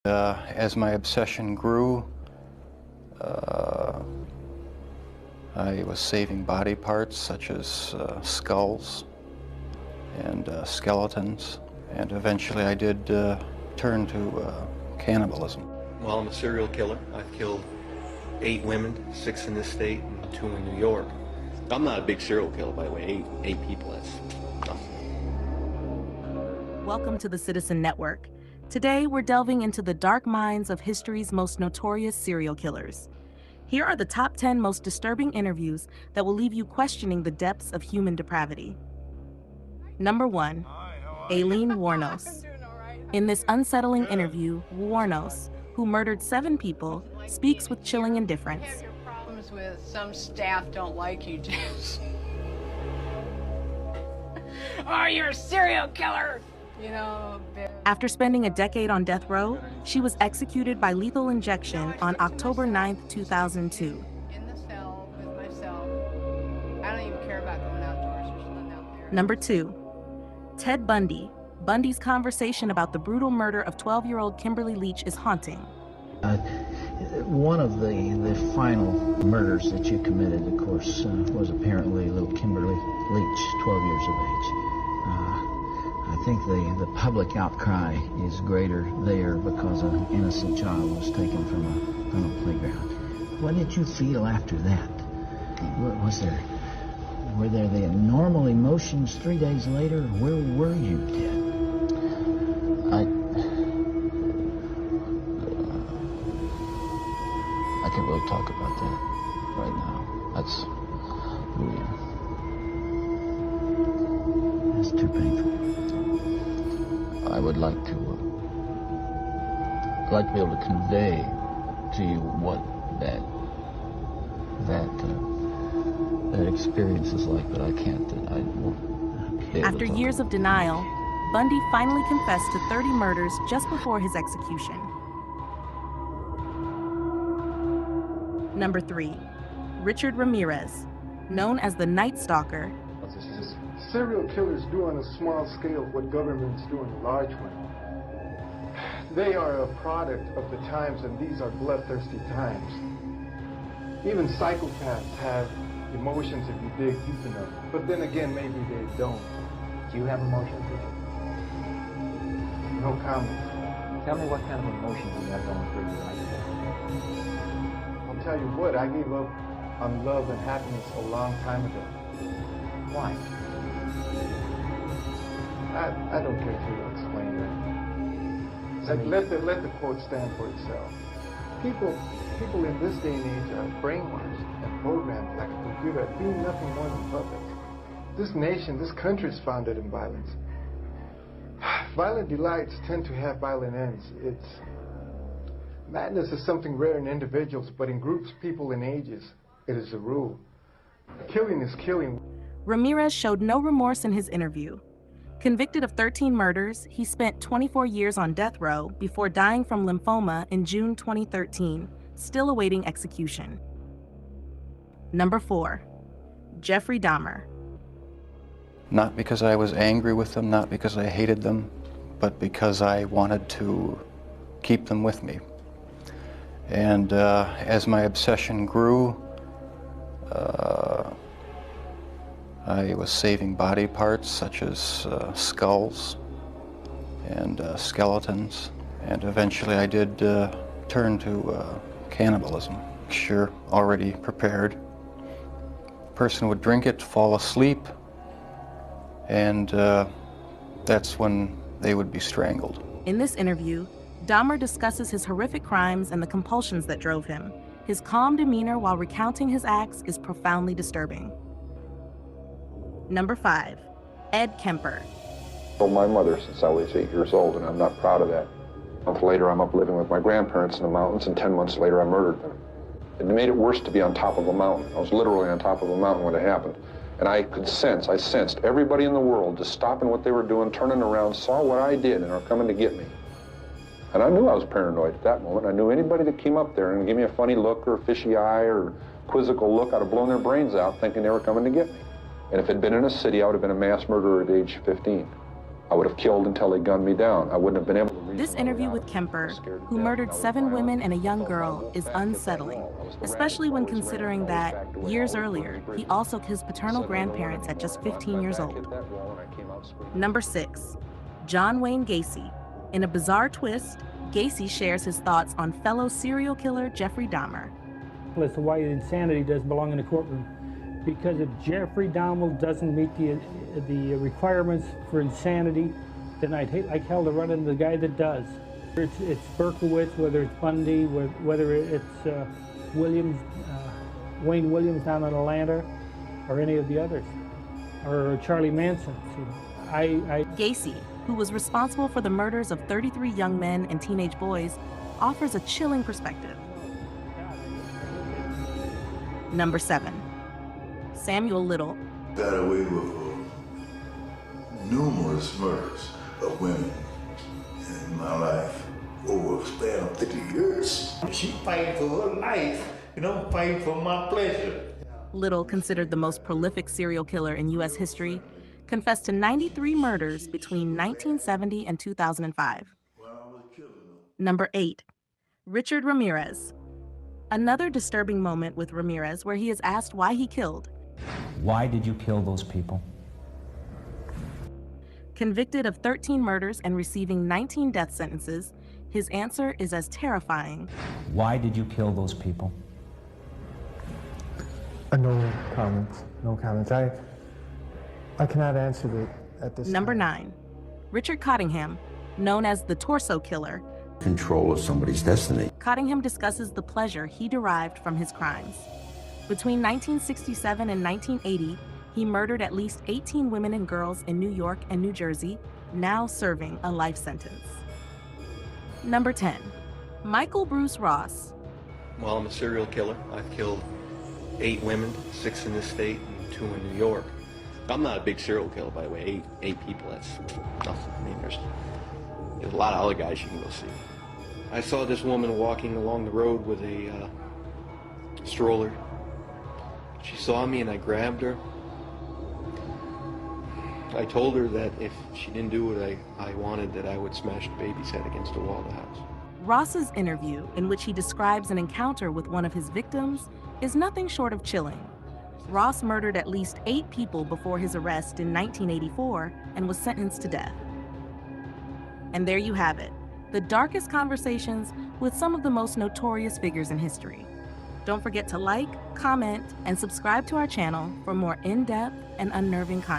As my obsession grew, I was saving body parts such as skulls and skeletons, and eventually I did turn to cannibalism. Well, I'm a serial killer. I've killed 8 women, 6 in this state and 2 in New York. I'm not a big serial killer, by the way. 8 people, that's nothing. Welcome to the Citizen Network. Today, we're delving into the dark minds of history's most notorious serial killers. Here are the top 10 most disturbing interviews that will leave you questioning the depths of human depravity. Number 1, Aileen Wuornos. In this unsettling interview, Wuornos, who murdered 7 people, speaks with chilling indifference. You have your problems with some staff don't like you, James. Oh, you're a serial killer! You know, After spending a decade on death row, she was executed by lethal injection on October 9, 2002. in the cell with myself. I don't even care about going outdoors or something out there. Number 2, Ted Bundy. Bundy's conversation about the brutal murder of 12-year-old Kimberly Leach is haunting. One of the final murders that you committed, of course, was apparently little Kimberly Leach, 12 years of age. I think the public outcry is greater there because an innocent child was taken from a playground. What did you feel after that? Were there the normal emotions 3 days later? Where were you, Ted? I can't really talk about that right now. That's Too painful. I would like to be able to convey to you what that experience is like, but I can't. I won't be able After to talk years of denial, Bundy finally confessed to 30 murders just before his execution. Number 3, Richard Ramirez, known as the Night Stalker. Serial killers do on a small scale what governments do on a large one. They are a product of the times, and these are bloodthirsty times. Even psychopaths have emotions if you dig deep enough, but then again, maybe they don't. Do you have emotions, Richard? No comment. Tell me what kind of emotions you have going through you right now. I'll tell you what, I gave up on love and happiness a long time ago. Why? I don't care to explain that. Let the quote stand for itself. People in this day and age are brainwashed and programmed like a computer, being nothing more than puppets. This nation, this country is founded in violence. Violent delights tend to have violent ends. Madness is something rare in individuals, but in groups, people, and ages, it is a rule. Killing is killing. Ramirez showed no remorse in his interview. Convicted of 13 murders, he spent 24 years on death row before dying from lymphoma in June 2013, still awaiting execution. Number 4, Jeffrey Dahmer. Not because I was angry with them, not because I hated them, but because I wanted to keep them with me. And as my obsession grew, I was saving body parts such as skulls and skeletons, and eventually I did turn to cannibalism. Sure, already prepared. Person would drink it, fall asleep, and that's when they would be strangled. In this interview, Dahmer discusses his horrific crimes and the compulsions that drove him. His calm demeanor while recounting his acts is profoundly disturbing. Number 5, Ed Kemper. I told my mother since I was 8 years old, and I'm not proud of that. A month later, I'm up living with my grandparents in the mountains, and 10 months later, I murdered them. It made it worse to be on top of a mountain. I was literally on top of a mountain when it happened. And I sensed everybody in the world just stopping what they were doing, turning around, saw what I did, and are coming to get me. And I knew I was paranoid at that moment. I knew anybody that came up there and gave me a funny look or a fishy eye or quizzical look, I'd have blown their brains out thinking they were coming to get me. And if it had been in a city, I would have been a mass murderer at age 15. I would have killed until they gunned me down. I wouldn't have been able to reason This my way interview out. with I Kemper, was scared to who death, murdered and I was 7 violent. women and a young Felt girl, my is back against that unsettling, wall. I was especially when always ran, considering always that backed away, years always earlier, burned he bridges. also killed his paternal Suddenly, I don't want grandparents at just anymore. 15 years My back old. hit that wall and I came out screaming. Number 6, John Wayne Gacy. In a bizarre twist, Gacy shares his thoughts on fellow serial killer Jeffrey Dahmer. As to why insanity doesn't belong in a courtroom. Because if Jeffrey Dahmer doesn't meet the requirements for insanity, then I'd hate like hell to run into the guy that does. It's Berkowitz, whether it's Bundy, whether it's Williams, Wayne Williams down in Atlanta, or any of the others, or Charlie Manson. Gacy, who was responsible for the murders of 33 young men and teenage boys, offers a chilling perspective. Number 7, Samuel Little. Got away with numerous murders of women in my life over a span of 50 years. She fighting for her life, and I'm fighting for my pleasure. Little, considered the most prolific serial killer in U.S. history, confessed to 93 murders between 1970 and 2005. Number 8, Richard Ramirez. Another disturbing moment with Ramirez where he is asked why he killed. Why did you kill those people? Convicted of 13 murders and receiving 19 death sentences, his answer is as terrifying. Why did you kill those people? No comments. No comments. I cannot answer that at this Number time. 9, Richard Cottingham, known as the Torso Killer. Control of somebody's destiny. Cottingham discusses the pleasure he derived from his crimes. Between 1967 and 1980, he murdered at least 18 women and girls in New York and New Jersey, now serving a life sentence. Number 10, Michael Bruce Ross. Well, I'm a serial killer. I've killed 8 women, 6 in this state and 2 in New York. I'm not a big serial killer, by the way. Eight people, that's nothing. I mean, there's a lot of other guys you can go see. I saw this woman walking along the road with a stroller. She saw me and I grabbed her. I told her that if she didn't do what I wanted, that I would smash the baby's head against the wall of the house. Ross's interview, in which he describes an encounter with one of his victims, is nothing short of chilling. Ross murdered at least 8 people before his arrest in 1984 and was sentenced to death. And there you have it, the darkest conversations with some of the most notorious figures in history. Don't forget to like, comment, and subscribe to our channel for more in-depth and unnerving content.